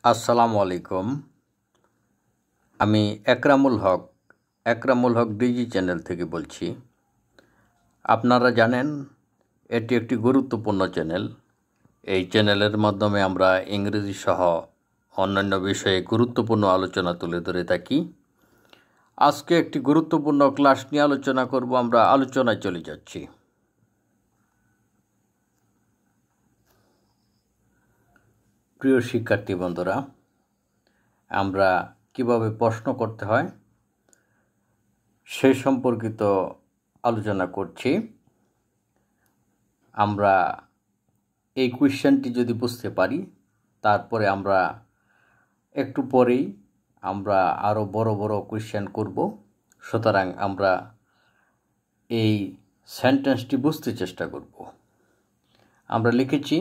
আসসালামু আলাইকুম। আমি একরামুল হক ডিজি চ্যানেল থেকে বলছি। আপনারা জানেন এটি একটি গুরুত্বপূর্ণ চ্যানেল। এই চ্যানেলের মাধ্যমে আমরা ইংরেজি সহ অন্যান্য বিষয়ে গুরুত্বপূর্ণ আলোচনা তুলে ধরে থাকি। আজকে একটি গুরুত্বপূর্ণ ক্লাস নিয়ে আলোচনা করব। আমরা আলোচনায় চলে যাচ্ছি। প্রিয় শিক্ষার্থী বন্ধুরা, আমরা কিভাবে প্রশ্ন করতে হয় সেই সম্পর্কিত আলোচনা করছি। আমরা এই কোয়েশ্চেনটি যদি বুঝতে পারি, তারপরে আমরা একটু পরেই আমরা আরও বড় বড় কোয়েশ্চেন করব। সুতরাং আমরা এই সেন্টেন্সটি বুঝতে চেষ্টা করব। আমরা লিখেছি,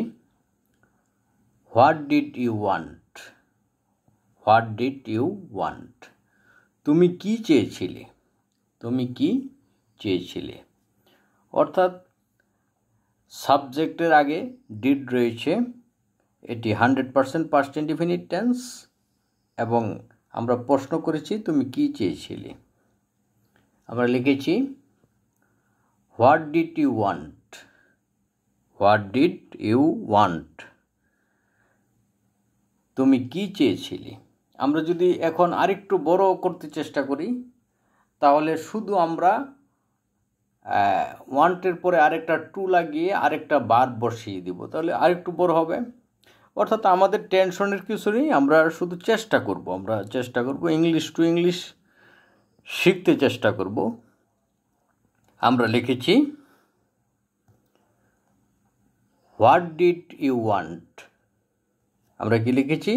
what did you want? What did you want? তুমি কি চেয়েছিলে? তুমি কি চেয়েছিলে? অর্থাৎ সাবজেক্টের আগে ডিড রয়েছে, এটি 100% পাস্ট ইনডিফিনিট টেন্স, এবং আমরা প্রশ্ন করেছি তুমি কি চেয়েছিলে। আমরা লিখেছি, what did you want? What did you want? তুমি কি চেয়েছিলে? আমরা যদি এখন আরেকটু বড় করতে চেষ্টা করি, তাহলে শুধু আমরা ওয়ান্টের পরে আরেকটা টু লাগিয়ে আরেকটা ভার্ব বসিয়ে দিব, তাহলে আরেকটু বড় হবে। অর্থাৎ আমাদের টেনশনের কিছু নেই, আমরা শুধু চেষ্টা করব ইংলিশ টু ইংলিশ শিখতে চেষ্টা করব। আমরা লিখেছি, হোয়াট ডিড ইউ ওয়ান্ট? আমরা কি লিখেছি?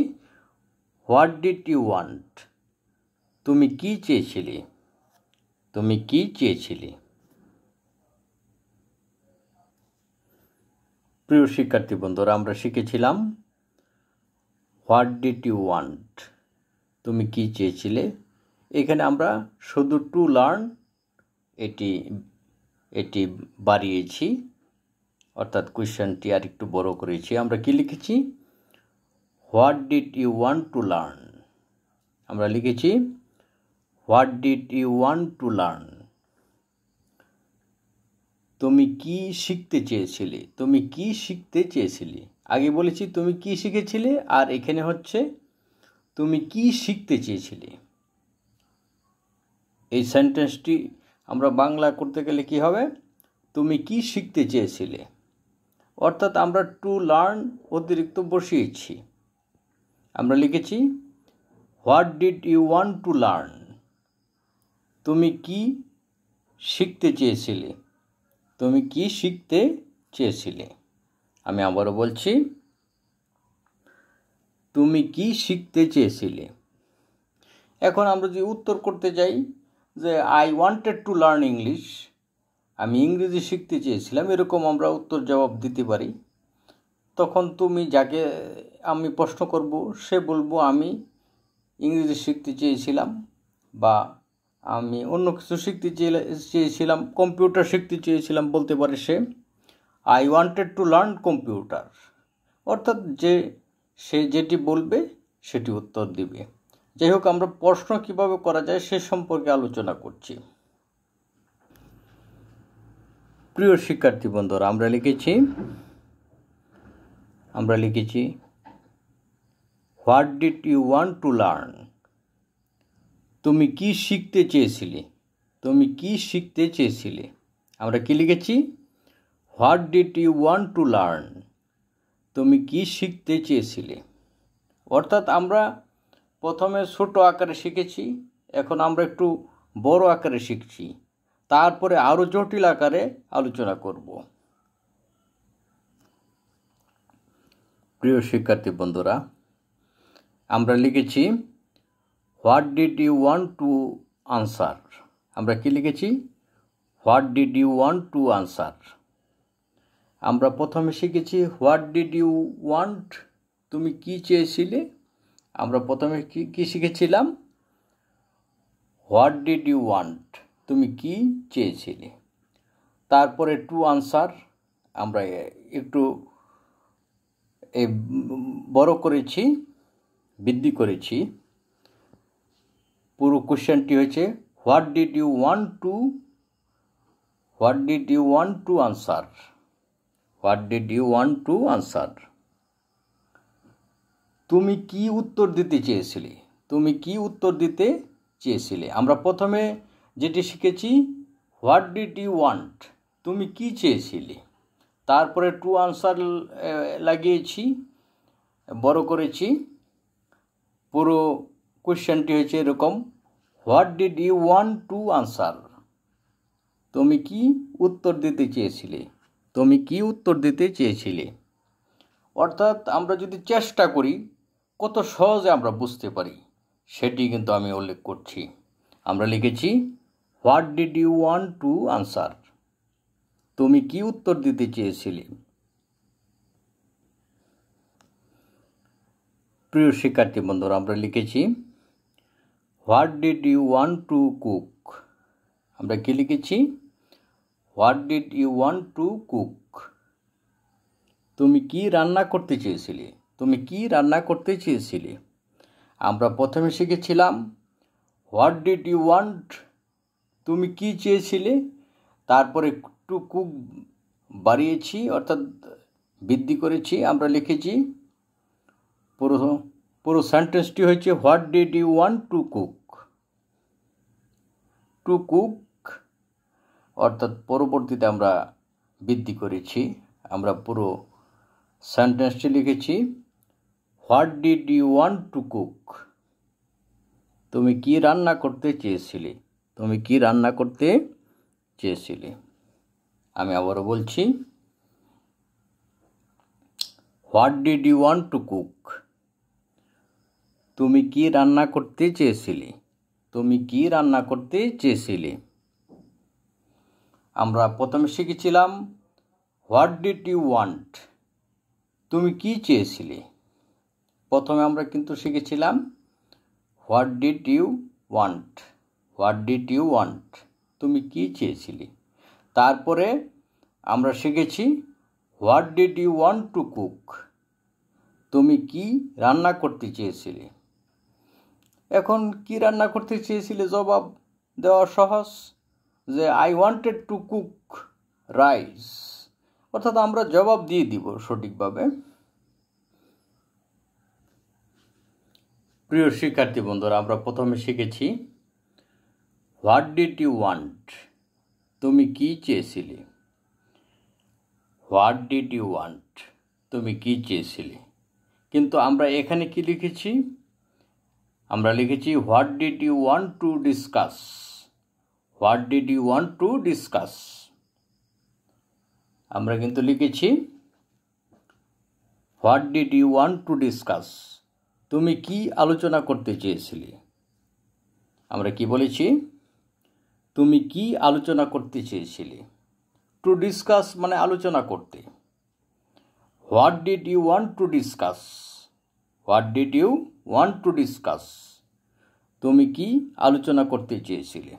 What did you want? তুমি কি চেয়েছিলে? তুমি কি চেয়েছিলে? প্রিয় শিক্ষার্থী বন্ধুরা, আমরা শিখেছিলাম হোয়াট ডিড ইউ ওয়ান্ট? তুমি কি চেয়েছিলে। এখানে আমরা শুধু টু লার্ন এটি বাড়িয়েছি, অর্থাৎ কোয়েশ্চেনটি আর একটু বড় করেছি। আমরা কি লিখেছি? What did you want to learn? আমরা লিখেছি, what did you want to learn? তুমি কি শিখতে চেয়েছিলে? তুমি কি শিখতে চেয়েছিলে? আগে বলেছি তুমি কি শিখেছিলে, আর এখানে হচ্ছে তুমি কি শিখতে চেয়েছিলে। এই সেন্টেন্সটি আমরা বাংলা করতে গেলে কি হবে? তুমি কি শিখতে চেয়েছিলে। অর্থাৎ আমরা টু লার্ন অতিরিক্ত বসিয়েছি। আমরা লিখেছি, what did you want to learn? তুমি কি শিখতে চেয়েছিলে? তুমি কি শিখতে চেয়েছিলে? আমি আবারও বলছি, তুমি কি শিখতে চেয়েছিলে। এখন আমরা যদি উত্তর করতে যাই যে I wanted to learn English, আমি ইংরেজি শিখতে চেয়েছিলাম, এরকম আমরা উত্তর জবাব দিতে পারি। তখন তুমি যাকে আমি প্রশ্ন করব সে বলবো আমি ইংরেজি শিখতে চেয়েছিলাম, বা আমি অন্য কিছু শিখতে চেয়েছিলাম, কম্পিউটার শিখতে চেয়েছিলাম বলতে পারে সে। I wanted to learn computer. অর্থাৎ সে যেটি বলবে সেটি উত্তর দিবে। যাই হোক, আমরা প্রশ্ন কিভাবে করা যায় সে সম্পর্কে আলোচনা করছি। প্রিয় শিক্ষার্থী বন্ধুরা, আমরা লিখেছি what did you want to learn? তুমি কি শিখতে চেয়েছিলে? তুমি কি শিখতে চেয়েছিলে? আমরা কি লিখেছি? What did you want to learn? তুমি কি শিখতে চেয়েছিলে। অর্থাৎ আমরা প্রথমে ছোট আকারে শিখেছি, এখন আমরা একটু বড় আকারে শিখছি, তারপরে আরও জটিল আকারে আলোচনা করব। প্রিয় শিক্ষার্থী বন্ধুরা, আমরা লিখেছি, what did you want to answer? আমরা কি লিখেছি? What did you want to answer? আমরা প্রথমে শিখেছি হোয়াট ডিড ইউ ওয়ান্ট? তুমি কি চেয়েছিলে। আমরা প্রথমে কি শিখেছিলাম? What did you want? তুমি কি চেয়েছিলে। তারপরে টু আনসার আমরা একটু বড় করেছি, বৃদ্ধি করেছি। পুরো কোশ্চেনটি হয়েছে what did you want to answer. What did you want to answer, তুমি কি উত্তর দিতে চেয়েছিলে। তুমি কি উত্তর দিতে চেয়েছিলে। আমরা প্রথমে যেটি শিখেছি হোয়াট ডিড ইউ ওয়ান্ট, তুমি কি চেয়েছিলে। তারপরে টু আনসার লাগিয়েছি, বড় করেছি। পুরো কোশ্চেনটি হয়েছে এরকম what did you want to answer, তুমি কি উত্তর দিতে চেয়েছিলে। তুমি কি উত্তর দিতে চেয়েছিলে। অর্থাৎ আমরা যদি চেষ্টা করি কত সহজে আমরা বুঝতে পারি সেটি কিন্তু আমি উল্লেখ করছি। আমরা লিখেছি what did you want to answer, তুমি কি উত্তর দিতে চেয়েছিলে। প্রিয় শিক্ষার্থী বন্ধুরা, আমরা লিখেছি what did you want to cook. আমরা কি লিখেছি what did you want to cook, তুমি কি রান্না করতে চেয়েছিলে। তুমি কি রান্না করতে চেয়েছিলে। আমরা প্রথমে শিখেছিলাম হোয়াট ডিড ইউ ওয়ান্ট, তুমি কি চেয়েছিলে। তারপরে টু কুক বাড়িয়েছি, অর্থাৎ বৃদ্ধি করেছি। আমরা লিখেছি পুরো সেন্টেন্সটি হয়েছে what did you want to cook. To cook অর্থাৎ পরবর্তীতে আমরা বৃদ্ধি করেছি। আমরা পুরো সেন্টেন্সটি লিখেছি what did you want to cook, তুমি কি রান্না করতে চেয়েছিলে। তুমি কি রান্না করতে চেয়েছিলে। আমি আবারও বলছি what did you want to cook, তুমি কি রান্না করতে চেয়েছিলে। তুমি কি রান্না করতে চেয়েছিলে। আমরা প্রথমে শিখেছিলাম হোয়াট ডিড ইউ ওয়ান্ট, তুমি কি চেয়েছিলে। প্রথমে আমরা কিন্তু শিখেছিলাম what did you want. What did you want, তুমি কি চেয়েছিলে। তারপরে আমরা শিখেছি what did you want to cook, তুমি কি রান্না করতে চেয়েছিলে। এখন কি রান্না করতে চেয়েছিলে জবাব দেওয়া সহজ, যে I wanted to cook rice. অর্থাৎ আমরা জবাব দিয়ে দিব সঠিকভাবে। প্রিয় শিক্ষার্থী বন্ধুরা, আমরা প্রথমে শিখেছি হোয়াট ডিড ইউ ওয়ান্ট, তুমি কি চেয়েছিলে। হোয়াট ডিড ইউ ওয়ান্ট, তুমি কি চেয়েছিলে। কিন্তু আমরা এখানে কি লিখেছি, আমরা লিখেছি what did you want to discuss. What did you want to discuss, আমরা কিন্তু লিখেছি what did you want to discuss, তুমি কি আলোচনা করতে চেয়েছিলে। আমরা কি বলেছি, তুমি কি আলোচনা করতে চেয়েছিলে। টু ডিসকাস মানে আলোচনা করতে। What did you want to discuss. What did you want to discuss, তুমি কি আলোচনা করতে চেয়েছিলে।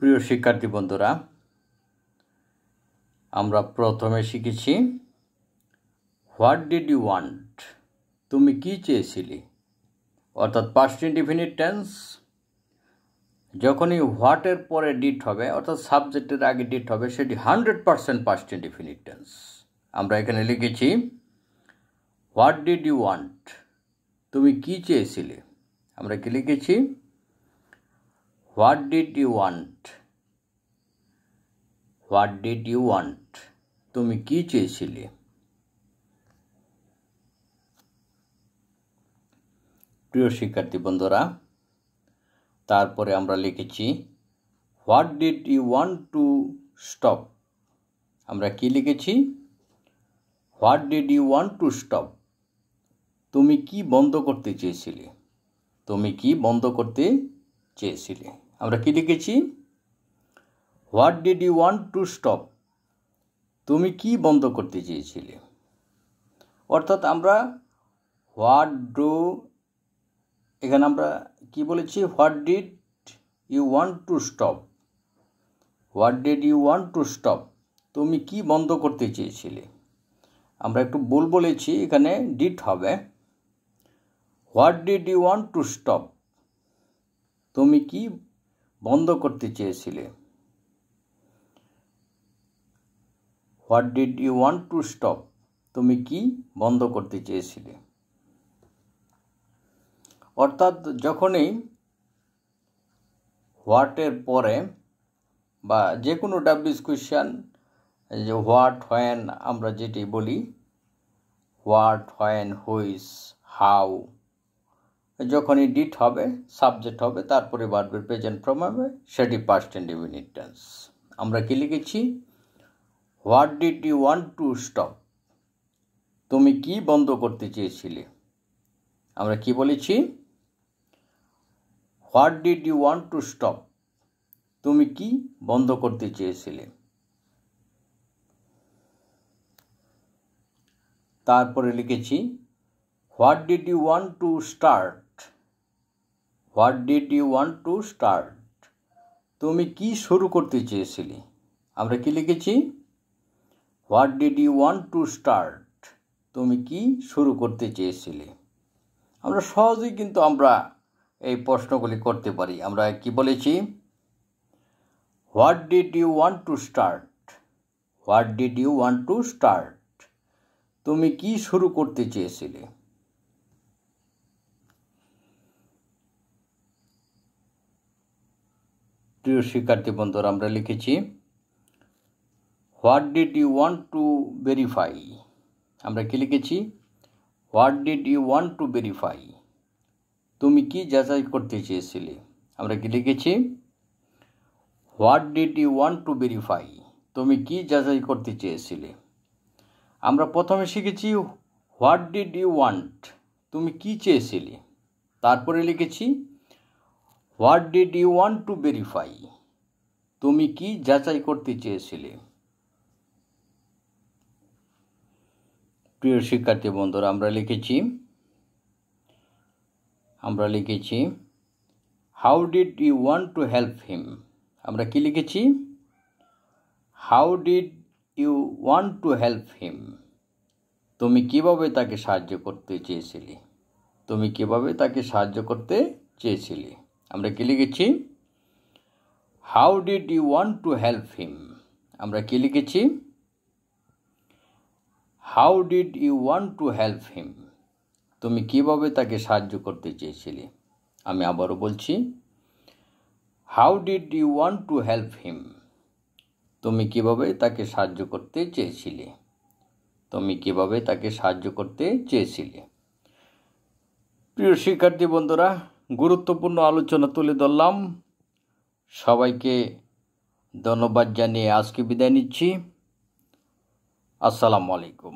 প্রিয় শিক্ষার্থী বন্ধুরা, আমরা প্রথমে শিখেছি হোয়াট ডিড ইউ ওয়ান্ট, তুমি কি চেয়েছিলে। অর্থাৎ পাস্ট ইনডিফিনিট টেন্স যখনই হোয়াটের পরে ডিড হবে, অর্থাৎ সাবজেক্টের আগে ডিড হবে, সেটি 100% পাস্ট ইনডিফিনিট টেন্স। আমরা এখানে লিখেছি হোয়াট ডিড ইউ ওয়ান্ট, তুমি কি চেয়েছিলে। আমরা কি লিখেছি what did you want. What did you want, তুমি কি চেয়েছিলে। প্রিয় শিক্ষার্থী বন্ধুরা, তারপরে আমরা লিখেছি what did you want to stop. আমরা কি লিখেছি what did you want to stop, তুমি কি বন্ধ করতে চেয়েছিলে। তুমি কি বন্ধ করতে চেয়েছিলে। আমরা কি লিখেছি what did you want to stop, তুমি কি বন্ধ করতে চেয়েছিলে। অর্থাৎ আমরা এখানে আমরা কি বলেছি what did you want to stop. What did you want to stop, তুমি কি বন্ধ করতে চেয়েছিলে। আমরা একটু ভুল বলেছি, এখানে ডিড হবে। What did you want to stop? তুমি কি বন্ধ করতে চেয়েছিলে? What did you want to stop? তুমি কি বন্ধ করতে চেয়েছিলে? অর্থাৎ যখনই হোয়াটের পরে বা যে কোনো ডাব্লিউএস কোয়েশ্চেন, যে হোয়াট, হোয়েন আমরা যেটি বলি, হোয়াট, হোয়েন, হুইচ, হাউ, যখনই ডিড হবে, সাবজেক্ট হবে, তারপরে ভার্বের প্রেজেন্ট ফর্ম হবে, সেটি পাস্ট ইনডেফিনিট টেন্স। আমরা কি লিখেছি? What did you want to stop? তুমি কি বন্ধ করতে চেয়েছিলে? আমরা কি বলেছি? What did you want to stop? তুমি কি বন্ধ করতে চেয়েছিলে? তারপরে লিখেছি what did you want to start? What did you want to start? তুমি কি শুরু করতে চেয়েছিলে? আমরা কি লিখেছি? What did you want to start? তুমি কি শুরু করতে চেয়েছিলে? আমরা সহজেই কিন্তু আমরা এই প্রশ্নগুলি করতে পারি। আমরা কি বলেছি? What did you want to start? What did you want to start? তুমি কি শুরু করতে চেয়েছিলে? প্রিয় শিক্ষার্থী বন্ধুরা, আমরা লিখেছি what did you want to verify? আমরা কি লিখেছি? What did you want to verify? তুমি কি যাচাই করতে চেয়েছিলে? আমরা কি লিখেছি? What did you want to verify? তুমি কি যাচাই করতে চেয়েছিলে? আমরা প্রথমে শিখেছি হোয়াট ডিড ইউ ওয়ান্ট, তুমি কি চেয়েছিলে। তারপরে লিখেছি what did you want to verify? তুমি কি যাচাই করতে চেয়েছিলে। প্রিয় শিক্ষার্থী বন্ধুরা, আমরা লিখেছি how did you want to help him? আমরা কি লিখেছি? How did you want to help him? তুমি কিভাবে তাকে সাহায্য করতে চেয়েছিলে? তুমি কিভাবে তাকে সাহায্য করতে চেয়েছিলে? আমরা কি লিখেছি? How did you want to help him? আমরা কি লিখেছি? How did you want to help him? তুমি কিভাবে তাকে সাহায্য করতে চেয়েছিলে? আমি আবারও বলছি, how did you want to help him? তুমি কিভাবে তাকে সাহায্য করতে চেয়েছিলে? তুমি কিভাবে তাকে সাহায্য করতে চেয়েছিলে? প্রিয় শিক্ষার্থী বন্ধুরা, গুরুত্বপূর্ণ আলোচনা তুলে ধরলাম। সবাইকে ধন্যবাদ জানিয়ে আজকে বিদায় নিচ্ছি। আসসালামু আলাইকুম।